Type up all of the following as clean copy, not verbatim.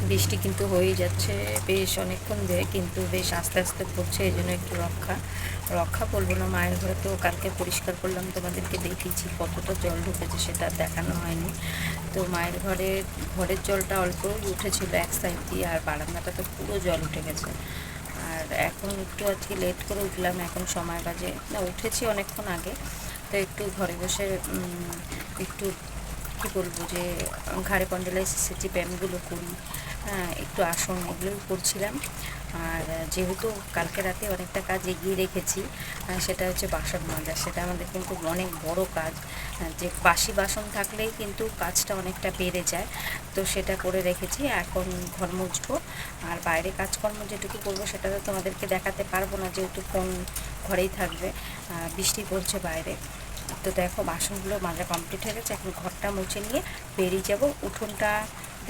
বৃষ্টি কিন্তু হয়েই যাচ্ছে বেশ অনেকক্ষণ ধরে, কিন্তু বেশ আস্তে আস্তে পড়ছে, এই জন্য একটু রক্ষা বলবো না। মায়ের ঘরে তো কালকে পরিষ্কার করলাম, তোমাদেরকে দেখিয়েছি কতটা জল ঢুকেছে, সেটা দেখানো হয়নি। তো মায়ের ঘরের জলটা অল্পই উঠেছিল এক সাইড দিয়ে, আর বারান্দাটা তো পুরো জল উঠে গেছে। আর এখন একটু আজকে লেট করে উঠলাম, এখন সময় বাজে না, উঠেছি অনেকক্ষণ আগে। তো একটু ঘরে বসে একটু কী বলবো যে ঘাড়ে কন্ডেলে এসেছি, ব্যায়ামগুলো করি, হ্যাঁ একটু আসন এগুলোই করছিলাম। আর যেহেতু কালকে রাতে অনেকটা কাজ এগিয়ে রেখেছি, সেটা হচ্ছে বাসন মাজা। সেটা আমাদের কিন্তু অনেক বড় কাজ, যে বাসি বাসন থাকলেই কিন্তু কাজটা অনেকটা বেড়ে যায়। তো সেটা করে রেখেছি, এখন ঘর মুছবো। আর বাইরে কাজকর্ম যেটুকু করবো সেটা তো তোমাদেরকে দেখাতে পারবো না, যেহেতু ফোন ঘরেই থাকবে, বৃষ্টি পড়ছে বাইরে। তো দেখো বাসনগুলো মাজা কমপ্লিট হয়ে গেছে, এখন ঘরটা মুছে নিয়ে বেরিয়ে যাব। উঠোনটা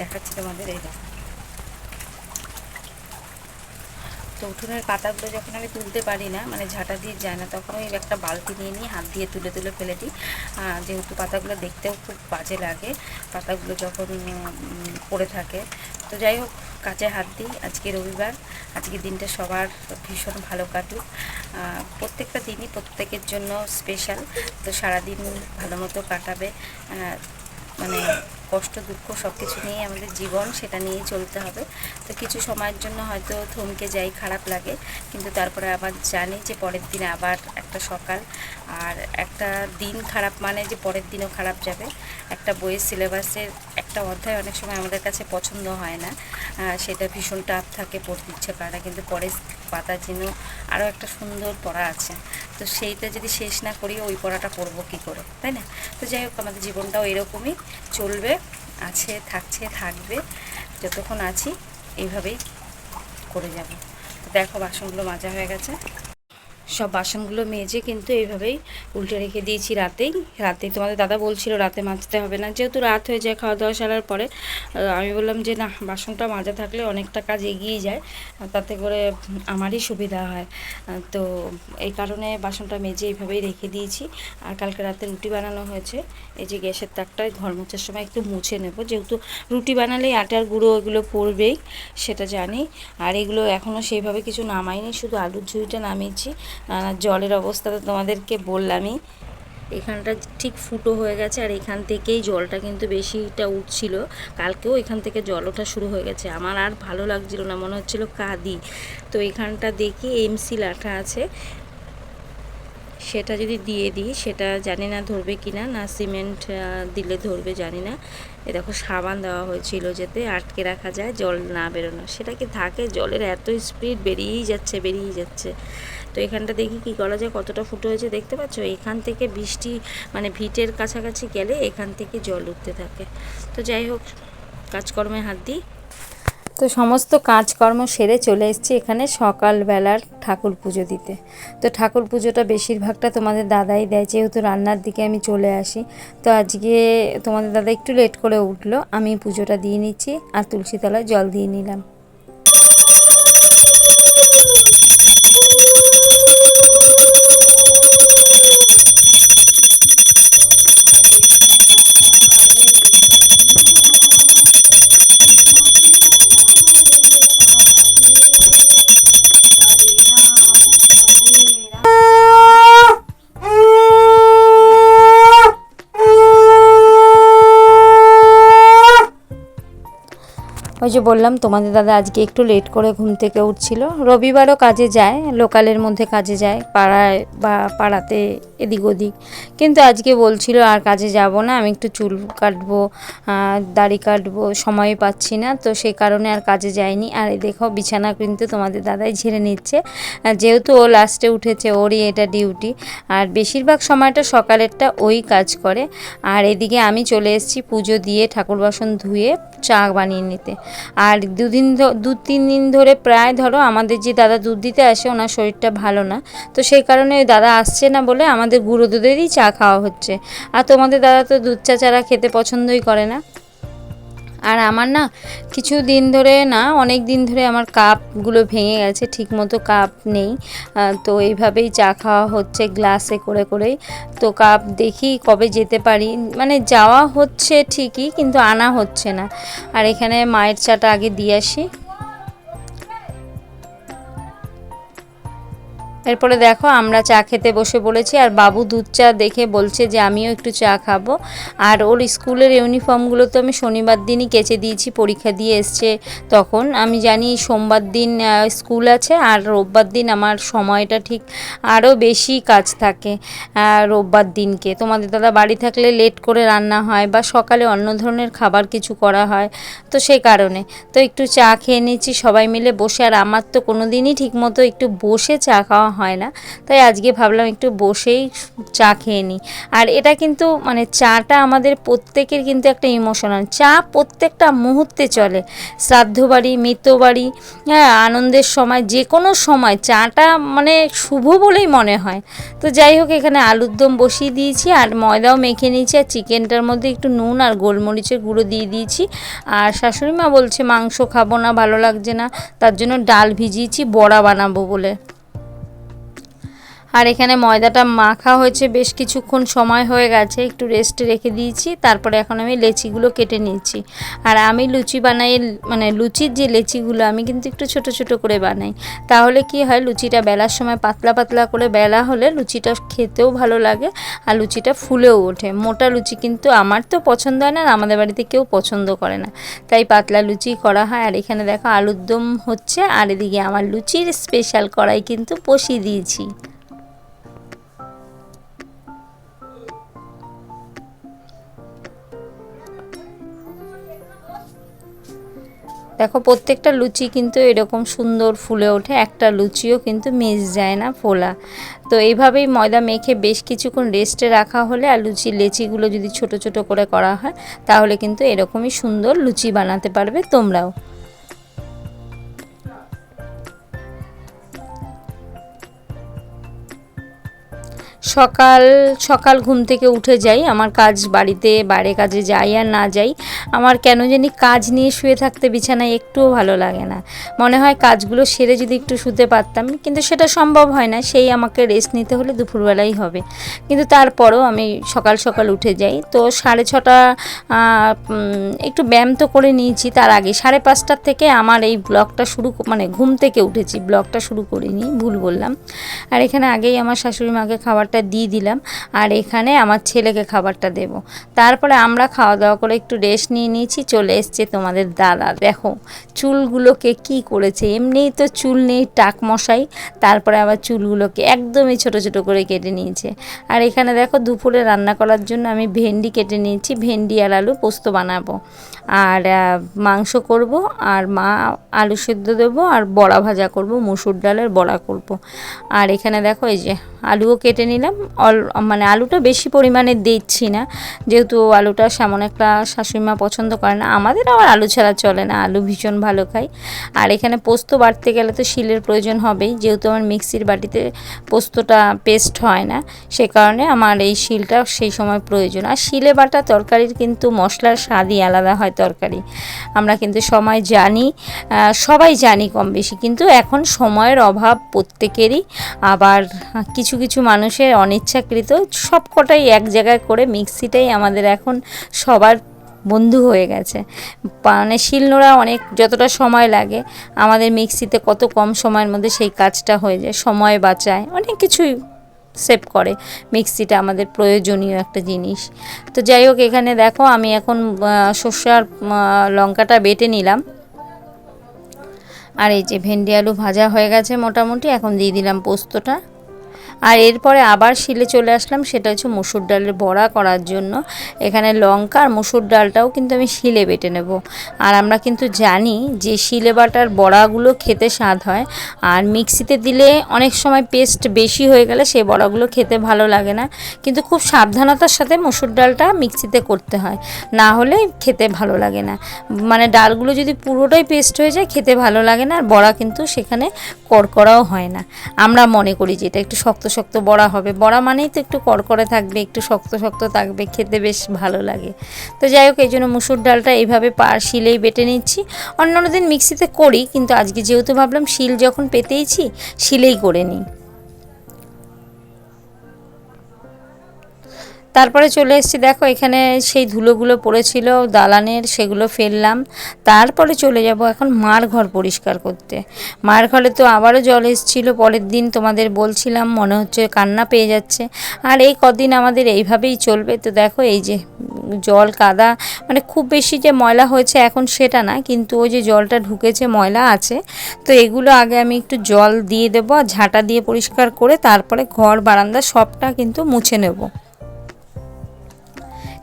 দেখাচ্ছি তোমাদের, এই দেখো। তো উঠোনের পাতাগুলো যখন আমি তুলতে পারি না, মানে ঝাঁটা দিয়ে যায় না, তখন ওই একটা বালতি নিয়ে হাত দিয়ে তুলে তুলে ফেলে দিই। যেহেতু পাতাগুলো দেখতেও খুব বাজে লাগে পাতাগুলো যখন পড়ে থাকে। তো যাই হোক, কাজে হাত দিই। আজকে রবিবার, আজকে দিনটা সবার ভীষণ ভালো কাটুক। প্রত্যেকটা দিনই প্রত্যেকের জন্য স্পেশাল। তো সারাদিন ভালো মতো কাটাবে, মানে কষ্ট দুঃখ সব কিছু নিয়ে আমাদের জীবন, সেটা নিয়েই চলতে হবে। তো কিছু সময়ের জন্য হয়তো থমকে যাই, খারাপ লাগে, কিন্তু তারপরে আবার জানি যে পরের দিনে আবার একটা সকাল। আর একটা দিন খারাপ মানে যে পরের দিনও খারাপ যাবে। একটা বইয়ের সিলেবাসের একটা অধ্যায় অনেক সময় আমাদের কাছে পছন্দ হয় না, সেটা ভীষণ টাফ থাকে, পড়তে ইচ্ছে করে না, কিন্তু পরের পাতা যেন আরও একটা সুন্দর পড়া আছে। তো সেইটা যদি শেষ না করি, ওই পড়াটা পড়বো কী করে, তাই না? তো যাই হোক, আমাদের জীবনটাও এরকমই চলবে, আছে, থাকবে। যতক্ষণ আছি এইভাবেই করে যাব। তো দেখো বাসনগুলো মাজা হয়ে গেছে, সব বাসনগুলো মেজে কিন্তু এইভাবেই উল্টে রেখে দিয়েছি। রাতেই তোমাদের দাদা বলছিল রাতে মাজতে হবে না, যেহেতু রাত হয়ে যায় খাওয়া দাওয়া সারার পরে। আমি বললাম যে না, বাসনটা মাজা থাকলে অনেকটা কাজ এগিয়ে যায়, তাতে করে আমারই সুবিধা হয়। তো এই কারণে বাসনটা মেজে এইভাবেই রেখে দিয়েছি। আর কালকে রাতে রুটি বানানো হয়েছে, এই যে গ্যাসের তাকটায় ঘর মোছার সময় একটু মুছে নেব, যেহেতু রুটি বানালেই আটার গুঁড়ো এগুলো পড়বেই, সেটা জানি। আর এগুলো এখনও সেইভাবে কিছু নামাইনি, শুধু আলুর ঝুড়িটা নামিয়েছি। জলের অবস্থা তো তোমাদেরকে বললামই, এখানটা ঠিক ফুটো হয়ে গেছে, আর এখান থেকেই জলটা কিন্তু বেশিটা উঠছিল। কালকেও এখান থেকে জল ওঠা শুরু হয়ে গেছে, আমার আর ভালো লাগছিল না, মনে হচ্ছিল কাঁদি। তো এখানটা দেখি এমসি লাঠা আছে, সেটা যদি দিয়ে দিই, সেটা জানি না ধরবে কি না, না সিমেন্ট দিলে ধরবে জানি না। এ দেখো সাবান দেওয়া হয়েছিল যাতে আটকে রাখা যায়, জল না বেরোনো। সেটা কি থাকে, জলের এত স্পিড বেরিয়েই যাচ্ছে। তো এখানটা দেখি কি করা যায়, কতটা ফুটো হয়েছে দেখতে পাচ্ছ। এখান থেকে বৃষ্টি মানে ভিটের কাছাকাছি গেলে এখান থেকে জল উঠতে থাকে। তো যাই হোক, কাজকর্মে হাত দিই। তো সমস্ত কাজকর্ম সেরে চলে এসেছি এখানে সকালবেলার ঠাকুর পুজো দিতে। তো ঠাকুর পুজোটা বেশিরভাগটা তোমাদের দাদাই দেয়, যেহেতু রান্নার দিকে আমি চলে আসি। তো আজকে তোমাদের দাদা একটু লেট করে উঠলো, আমি পুজোটা দিয়ে নিচ্ছি আর তুলসী তলায় জল দিয়ে নিলাম। ওই যে বললাম তোমাদের দাদা আজকে একটু লেট করে ঘুম থেকে উঠছিল। রবিবারও কাজে যায়, লোকালের মধ্যে কাজে যায়, পাড়ায় বা পাড়াতে এদিক ওদিক, কিন্তু আজকে বলছিল আর কাজে যাব না, আমি একটু চুল কাটবো, দাড়ি কাটবো, সময় পাচ্ছি না, তো সেই কারণে আর কাজে যায়নি। আর দেখো বিছানা কিন্তু তোমাদের দাদাই ঝেড়ে নিচ্ছে, যেহেতু ও লাস্টে উঠেছে, ওরই এটা ডিউটি। আর বেশিরভাগ সময়টা সকালেরটা ওই কাজ করে। আর এদিকে আমি চলে এসেছি পুজো দিয়ে ঠাকুর বাসন ধুয়ে চা বানিয়ে নিতে। আর দু তিন দিন ধরে প্রায় ধরো আমাদের যে দাদা দুধ দিতে আসে, ওনার শরীরটা ভালো না, তো সেই কারণে ওই দাদা আসছে না বলে আমাদের গুঁড়ো দুধেরই চা খাওয়া হচ্ছে। আর তোমাদের দাদা তো দুধ চা ছাড়া খেতে পছন্দই করে না। আর আমার না কিছু দিন ধরে না, অনেক দিন ধরে আমার কাপগুলো ভেঙে গেছে, ঠিক মতো কাপ নেই। তো এইভাবেই চা খাওয়া হচ্ছে গ্লাসে করে করেই। তো কাপ দেখি কবে যেতে পারি, মানে যাওয়া হচ্ছে ঠিকই কিন্তু আনা হচ্ছে না। আর এখানে মায়ের চাটা আগে দিয়ে আসি। এরপরে দেখো আমরা চা খেতে বসে পড়েছি, আর বাবু দুধ চা দেখে বলছে যে আমিও একটু চা খাবো। আর ওর স্কুলের ইউনিফর্মগুলো তো আমি শনিবার দিনই কেচে দিয়েছি, পরীক্ষা দিয়ে এসছে তখন। আমি জানি সোমবার দিন স্কুল আছে, আর রোববার দিন আমার সময়টা ঠিক আরও বেশি কাজ থাকে রোববার দিনকে। তোমাদের দাদা বাড়ি থাকলে লেট করে রান্না হয় বা সকালে অন্য ধরনের খাবার কিছু করা হয়, তো সেই কারণে তো একটু চা খেয়ে নিচ্ছি সবাই মিলে বসে। আর আমার তো কোনো দিনই ঠিকমতো একটু বসে চা খাওয়া হয় না, তাই আজকে ভাবলাম একটু বসেই চা খেয়ে নিই। আর এটা কিন্তু মানে চাটা আমাদের প্রত্যেকের কিন্তু একটা ইমোশনাল, চা প্রত্যেকটা মুহূর্তে চলে, শ্রাদ্ধ বাড়ি, মৃত বাড়ি, হ্যাঁ, আনন্দের সময়, যে কোনো সময় চাটা মানে শুভ বলেই মনে হয়। তো যাই হোক, এখানে আলুর দম বসিয়ে দিয়েছি আর ময়দাও মেখে নিয়েছি, আর চিকেনটার মধ্যে একটু নুন আর গোলমরিচের গুঁড়ো দিয়ে দিয়েছি। আর শাশুড়ি মা বলছে মাংস খাবো না, ভালো লাগছে না, তার জন্য ডাল ভিজিয়েছি বড়া বানাবো বলে। আর এখানে ময়দাটা মাখা হয়েছে, বেশ কিছুক্ষণ সময় হয়ে গেছে, একটু রেস্টে রেখে দিয়েছি। তারপরে এখন আমি লেচিগুলো কেটে নিচ্ছি। আর আমি লুচি বানাই, মানে লুচির যে লেচিগুলো আমি কিন্তু একটু ছোট ছোট করে বানাই, তাহলে কি হয় লুচিটা বেলার সময় পাতলা পাতলা করে বেলা হলে লুচিটা খেতেও ভালো লাগে আর লুচিটা ফুলেও ওঠে। মোটা লুচি কিন্তু আমার তো পছন্দ হয় না, আর আমাদের বাড়িতে কেউ পছন্দ করে না, তাই পাতলা লুচি করা হয়। আর এখানে দেখো আলুর দম হচ্ছে, আর এদিকে আমার লুচির স্পেশাল কড়াই কিন্তু বসিয়ে দিয়েছি। দেখো প্রত্যেকটা লুচি কিন্তু এরকম সুন্দর ফুলে ওঠে, একটা লুচিও কিন্তু মিস যায় না ফোলা। তো এইভাবেই ময়দা মেখে বেশ কিছুক্ষণ রেস্টে রাখা হলে, আর লুচির লেচিগুলো যদি ছোট ছোট করে করা হয় তাহলে কিন্তু এরকমই সুন্দর লুচি বানাতে পারবে তোমরাও। সকাল সকাল ঘুম থেকে উঠে যাই, আমার কাজ বাড়িতে বাইরে কাজে যাই আর না যাই, আমার কেন জানি কাজ নিয়ে শুয়ে থাকতে বিছানায় একটুও ভালো লাগে না। মনে হয় কাজগুলো সেরে যদি একটু শুতে পারতাম, কিন্তু সেটা সম্ভব হয় না, সেই আমাকে রেস্ট নিতে হলে দুপুরবেলাই হবে। কিন্তু তারপরও আমি সকাল সকাল উঠে যাই। তো 6:30 একটু ব্যায়াম তো করে নিয়েছি, তার আগে 5:30 থেকে আমার এই ব্লগটা শুরু, মানে ঘুম থেকে উঠেছি, ব্লগটা শুরু করিনি, ভুল বললাম। আর এখানে আগেই আমার শাশুড়ি মাকে খাবারটা দিয়ে দিলাম, আর এখানে আমার ছেলেকে খাবারটা দেব। তারপরে আমরা খাওয়া দাওয়া করে একটু রেস্ট নিয়ে নিয়েছি। চলে এসছে তোমাদের দাদা, দেখো চুলগুলোকে কি করেছে, এমনিই তো চুল নেই টাক মশাই, তারপরে আবার চুলগুলোকে একদমই ছোট ছোট করে কেটে নিয়েছে। আর এখানে দেখো দুপুরে রান্না করার জন্য আমি ভেন্ডি কেটে নিয়েছি, ভেন্ডি আর আলু পোস্ত বানাবো, আর মাংস করব, আর মা আলু সেদ্ধ দেবো, আর বড়া ভাজা করব, মুসুর ডালের বড়া করব। আর এখানে দেখো এই যে আলুও কেটে নিলাম, মানে আলুটা বেশি পরিমাণে দিচ্ছি না, যেহেতু আলুটা সেমন একটা শাশুড়িমা পছন্দ করে না, আমাদের আবার আলু ছাড়া চলে না, আলু ভীষণ ভালো খাই। আর এখানে পোস্ত বাটতে গেলে তো শিলের প্রয়োজন হবেই, যেহেতু আমার মিক্সির বাটিতে পোস্তটা পেস্ট হয় না, সে কারণে আমার এই শিলটা সেই সময় প্রয়োজন। আর শিলে বাটা তরকারির কিন্তু মশলার স্বাদই আলাদা হয় তরকারি, আমরা কিন্তু সময় জানি, সবাই জানি কম বেশি, কিন্তু এখন সময়ের অভাব প্রত্যেকেরই, আবার কিছু কিছু মানুষের অনিচ্ছাকৃত, সব কটাই এক জায়গায় করে মিক্সিটাই আমাদের এখন সবার বন্ধু হয়ে গেছে। মানে শিলনোড়া অনেক যতটা সময় লাগে, আমাদের মিক্সিতে কত কম সময়ের মধ্যে সেই কাজটা হয়ে যায়, সময় বাঁচায়, অনেক কিছুই সেভ করে মিক্সিটা, আমাদের প্রয়োজনীয় একটা জিনিস। তো যাই হোক, এখানে দেখো আমি এখন সর্ষে আর লঙ্কাটা বেটে নিলাম, আর এই যে ভেন্ডি আলু ভাজা হয়ে গেছে মোটামুটি, এখন দিয়ে দিলাম পোস্তটা। আর এরপরে আবার শিলে চলে আসলাম, সেটা হচ্ছে মুসুর ডালের বড়া করার জন্য। এখানে লঙ্কা আর মুসুর ডালটাও কিন্তু আমি শিলে বেটে নেব। আর আমরা কিন্তু জানি যে শিলে বাটার বড়াগুলো খেতে স্বাদ হয়, আর মিক্সিতে দিলে অনেক সময় পেস্ট বেশি হয়ে গেলে সেই বড়াগুলো খেতে ভালো লাগে না, কিন্তু খুব সাবধানতার সাথে মুসুর ডালটা মিক্সিতে করতে হয়, না হলে খেতে ভালো লাগে না। মানে ডালগুলো যদি পুরোটাই পেস্ট হয়ে যায় খেতে ভালো লাগে না, আর বড়া কিন্তু সেখানে কড়কড়াও হয় না। আমরা মনে করি যে এটা একটু শক্ত শক্ত বড়া হবে। বড়া মানেই তো একটু কড়কড়ে থাকবে, একটু শক্ত শক্ত থাকবে, খেতে বেশ ভালো লাগে। তো যাই হোক, এই জন্য মুসুর ডালটা এইভাবে শিলেই বেটে নিচ্ছি। অন্যান্য দিন মিক্সিতে করি, কিন্তু আজকে যেহেতু ভাবলাম শিল যখন পেতেইছি শিলেই করে নিই। তারপরে চলে এসেছি, দেখো এখানে সেই ধুলোগুলো পড়েছিল দালানের, সেগুলো ফেললাম। তারপরে চলে যাব এখন মার ঘর পরিষ্কার করতে। মার ঘরে তো আবারও জল এসেছিলো পরের দিন, তোমাদের বলছিলাম, মনে হচ্ছে কান্না পেয়ে যাচ্ছে। আর এই কদিন আমাদের এইভাবেই চলবে। তো দেখো এই যে জল কাদা, মানে খুব বেশি যে ময়লা হয়েছে এখন সেটা না, কিন্তু ওই যে জলটা ঢুকেছে ময়লা আছে। তো এগুলো আগে আমি একটু জল দিয়ে দেবো, আর ঝাঁটা দিয়ে পরিষ্কার করে তারপরে ঘর বারান্দা সবটা কিন্তু মুছে নেব।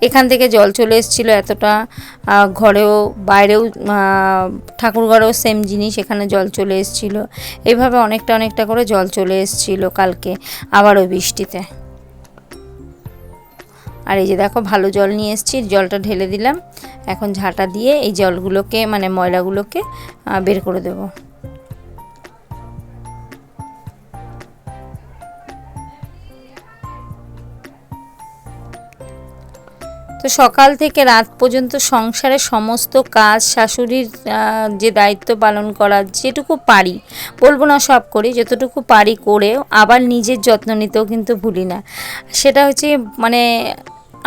এখান থেকে জল চলে এসেছিলো এতটা, ঘরেও বাইরেও ঠাকুর ঘরেও সেম জিনিস, এখানে জল চলে এসেছিলো। এইভাবে অনেকটা অনেকটা করে জল চলে এসেছিলো কালকে আবারও বৃষ্টিতে। আর এই যে দেখো ভালো জল নিয়ে এসেছি, জলটা ঢেলে দিলাম। এখন ঝাঁটা দিয়ে এই জলগুলোকে, মানে ময়লাগুলোকে বের করে দেবো। তো সকাল থেকে রাত পর্যন্ত সংসারের সমস্ত কাজ শাশুড়ির যে দায়িত্ব পালন করার যেটুকু পারি, বলবো না সব করি, যতটুকু পারি করেও আবার নিজের যত্ন নিতেও কিন্তু ভুলি না। সেটা হচ্ছে মানে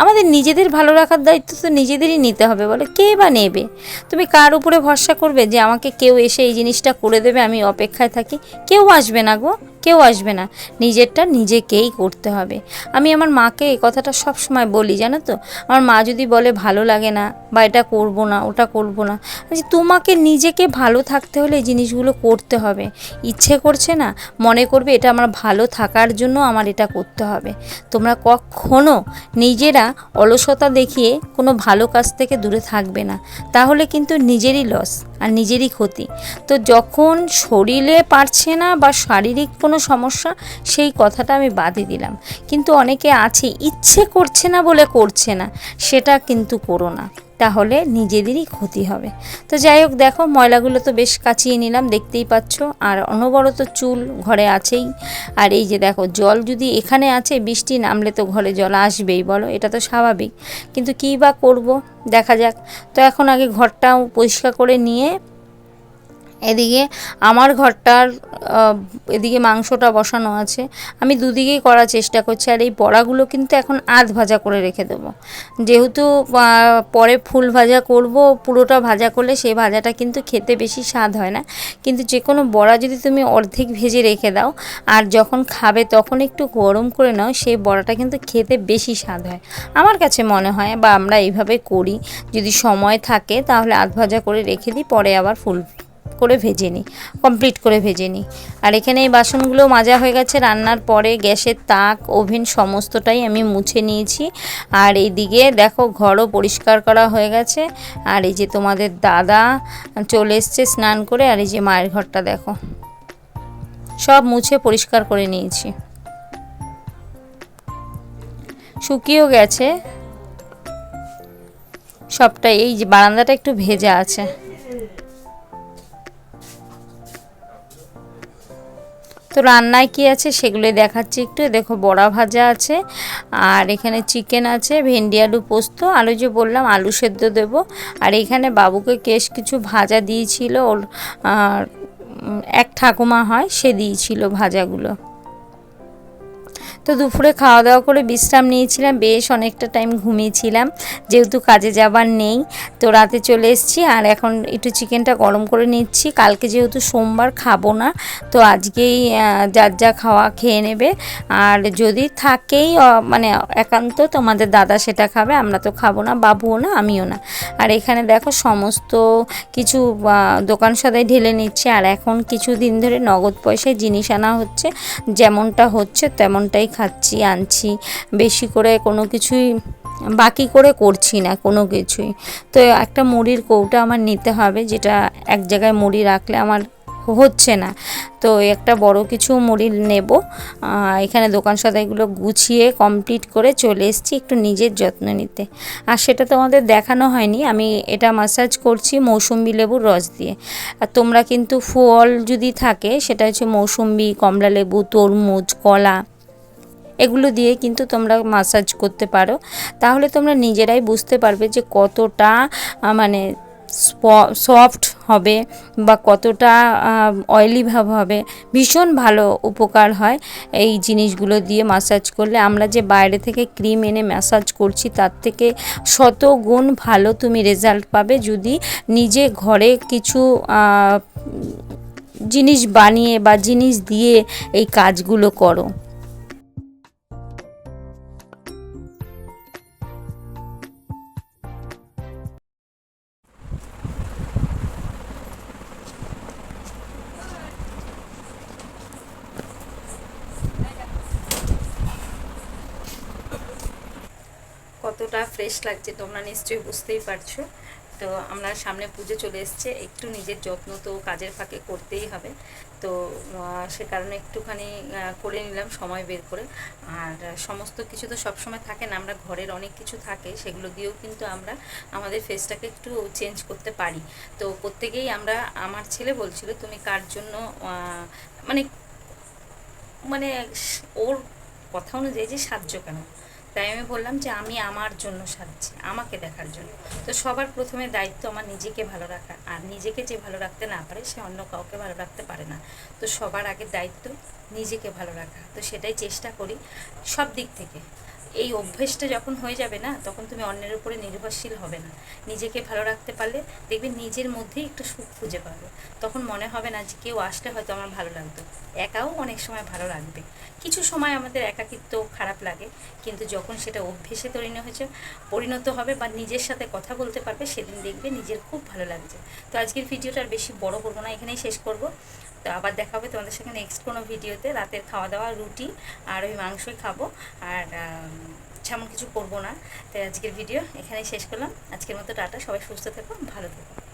আমাদের নিজেদের ভালো রাখার দায়িত্ব তো নিজেদেরই নিতে হবে, বলো কে বা নেবে? তুমি কার উপরে ভরসা করবে যে আমাকে কেউ এসে এই জিনিসটা করে দেবে, আমি অপেক্ষায় থাকি? কেউ আসবে না গো, কেউ আসবে না। নিজেরটা নিজেকেই করতে হবে। আমি আমার মাকে এই কথাটা সব সময় বলি, জানো তো। আমার মা যদি বলে ভালো লাগে না বা এটা করব না ওটা করব না, যে তোমাকে নিজেকে ভালো থাকতে হলে এই জিনিসগুলো করতে হবে। ইচ্ছে করছে না, মনে করবে এটা আমার ভালো থাকার জন্য আমার এটা করতে হবে। তোমরা কখনো নিজেরা অলসতা দেখিয়ে কোনো ভালো কাজ থেকে দূরে থাকবে না, তাহলে কিন্তু নিজেরই লস আর নিজেরই ক্ষতি। তো যখন শরীরে পারছে না বা শারীরিক কোনো সমস্যা, সেই কথাটা আমি বাদই দিলাম। কিন্তু অনেকে আছে ইচ্ছে করছে না বলে করছে না, সেটা কিন্তু করো না, তাহলে নিজেদেরই ক্ষতি হবে। তো যাই হোক, দেখো ময়লাগুলো তো বেশ কাচিয়ে নিলাম, দেখতেই পাচ্ছ। আর অনবরত চুল ঘরে আছেই। আর এই যে দেখো জল যদি এখানে আছে, বৃষ্টি নামলে তো ঘরে জল আসবেই, বলো, এটা তো স্বাভাবিক। কিন্তু কী বা করবো, দেখা যাক। তো এখন আগে ঘরটাও পরিষ্কার করে নিয়ে এদিকে আমার ঘরটার এদিকে মাংসটা বসানো আছে, আমি দুদিকেই করার চেষ্টা করছি। আর এই বড়াগুলো কিন্তু এখন আধ ভাজা করে রেখে দেবো, যেহেতু পরে ফুল ভাজা করব। পুরোটা ভাজা করলে সেই ভাজাটা কিন্তু খেতে বেশি স্বাদ হয় না। কিন্তু যে কোনো বড়া যদি তুমি অর্ধেক ভেজে রেখে দাও আর যখন খাবে তখন একটু গরম করে নাও, সেই বড়াটা কিন্তু খেতে বেশি স্বাদ হয় আমার কাছে মনে হয়। বা আমরা এইভাবে করি, যদি সময় থাকে তাহলে আধ ভাজা করে রেখে দিই, পরে আবার ফুল করে ভেজে নিই, কমপ্লিট করে ভেজে নিই। আর এখানে এই বাসনগুলো মাজা হয়ে গেছে। রান্নার পরে গ্যাসের তাক, ওভেন সমস্তটাই আমি মুছে নিয়েছি। আর এইদিকে দেখো ঘরও পরিষ্কার করা হয়ে গেছে। আর এই যে তোমাদের দাদা চলে এসছে স্নান করে। আর এই যে মায়ের ঘরটা দেখো, সব মুছে পরিষ্কার করে নিয়েছি, শুকিয়েও গেছে সবটাই। এই যে বারান্দাটা একটু ভেজা আছে। তো রান্নায় কি আছে সেগুলোই দেখাচ্ছি একটু। দেখো বড়া ভাজা আছে, আর এখানে চিকেন আছে, ভেন্ডি আলু পোস্ত, আলু যে বললাম আলু সেদ্ধ দেব। আর এখানে বাবুকে বেশ কিছু ভাজা দিয়েছিল, ওর এক ঠাকুমা হয়, সে দিয়েছিল ভাজাগুলো। তো দুপুরে খাওয়া দাওয়া করে বিশ্রাম নিয়েছিলাম, বেশ অনেকটা টাইম ঘুমিয়েছিলাম, যেহেতু কাজে যাবার নেই। তো রাতে চলে এসেছি, আর এখন একটু চিকেনটা গরম করে নিচ্ছি। কালকে যেহেতু সোমবার খাবো না, তো আজকেই যার যা খাওয়া খেয়ে নেবে। আর যদি থাকেই মানে একান্ত তোমাদের দাদা সেটা খাবে, আমরা তো খাবো না, বাবুও না, আমিও না। আর এখানে দেখো সমস্ত কিছু দোকান সদাই ঢেলে নিচ্ছে। আর এখন কিছুদিন ধরে নগদ পয়সায় জিনিস আনা হচ্ছে, যেমনটা হচ্ছে তেমনটাই খাচ্ছি, আনছি। বেশি করে কোনো কিছুই বাকি করে করছি না কোনো কিছুই। তো একটা মুড়ির কৌটা আমার নিতে হবে, যেটা এক জায়গায় মুড়ি রাখলে আমার হচ্ছে না। তো একটা বড় কিছু মুড়ি নেব। এখানে দোকান সদাইগুলো গুছিয়ে কমপ্লিট করে চলে এসেছি একটু নিজের যত্ন নিতে। আর সেটা তোমাদের দেখানো হয়নি, আমি এটা মাসাজ করছি মৌসুম্বি লেবুর রস দিয়ে। আর তোমরা কিন্তু ফল যদি থাকে সেটা হচ্ছে মৌসুম্বি, কমলা লেবু, তরমুজ, কলা, এগুলো দিয়ে কিন্তু তোমরা মাসাজ করতে পারো। তাহলে তোমরা নিজেরাই বুঝতে পারবে যে কতটা মানে সফট হবে বা কতটা অয়েলি ভাব হবে। ভীষণ ভালো উপকার হয় এই জিনিসগুলো দিয়ে মাসাজ করলে। আমরা যে বাইরে থেকে ক্রিম এনে ম্যাসাজ করছি তার থেকে শত গুণ ভালো তুমি রেজাল্ট পাবে যদি নিজে ঘরে কিছু জিনিস বানিয়ে বা জিনিস দিয়ে এই কাজগুলো করো। কতটা ফ্রেশ লাগছে তোমরা নিশ্চয়ই বুঝতেই পারছো। তো আমরা সামনে পুজো চলে এসছে, একটু নিজের যত্ন তো কাজের ফাঁকে করতেই হবে। তো সে কারণে একটুখানি করে নিলাম সময় বের করে। আর সমস্ত কিছু তো সবসময় থাকে না, আমরা ঘরের অনেক কিছু থাকে সেগুলো দিয়েও কিন্তু আমরা আমাদের ফেসটাকে একটু চেঞ্জ করতে পারি। তো প্রত্যেকেই আমরা, আমার ছেলে বলছিল তুমি কার জন্য মানে মানে ওর কথা অনুযায়ী যে সাহায্য কেন, তাই আমি বললাম যে আমি আমার জন্য সাজছি, আমাকে দেখার জন্য। তো সবার প্রথমে দায়িত্ব আমার নিজেকে ভালো রাখা, আর নিজেকে যে ভালো রাখতে না পারে সে অন্য কাউকে ভালো রাখতে পারে না। তো সবার আগে দায়িত্ব নিজেকে ভালো রাখা, তো সেটাই চেষ্টা করি সব দিক থেকে। এই অভ্যেসটা যখন হয়ে যাবে না, তখন তুমি অন্যের উপরে নির্ভরশীল হবে না। নিজেকে ভালো রাখতে পারলে দেখবে নিজের মধ্যেই একটু সুখ খুঁজে পাবে। তখন মনে হবে না যে কেউ আসলে হয়তো আমার ভালো লাগতো, একাও অনেক সময় ভালো লাগবে। কিছু সময় আমাদের একাকিত্ব খারাপ লাগে, কিন্তু যখন সেটা অভ্যেসে পরিণত হবে বা নিজের সাথে কথা বলতে পারবে, সেদিন দেখবে নিজের খুব ভালো লাগছে। তো আজকের ভিডিওটা আর বেশি বড় করবো না, এখানেই শেষ করব। তো আবার দেখা হবে তোমাদের সাথে নেক্সট কোনো ভিডিওতে। রাতের খাওয়া দাওয়া রুটি আর ওই মাংসই খাবো, আর তেমন কিছু করবো না। তাই আজকের ভিডিও এখানেই শেষ করলাম। আজকের মতো টাটা, সবাই সুস্থ থেকো, ভালো থেকো।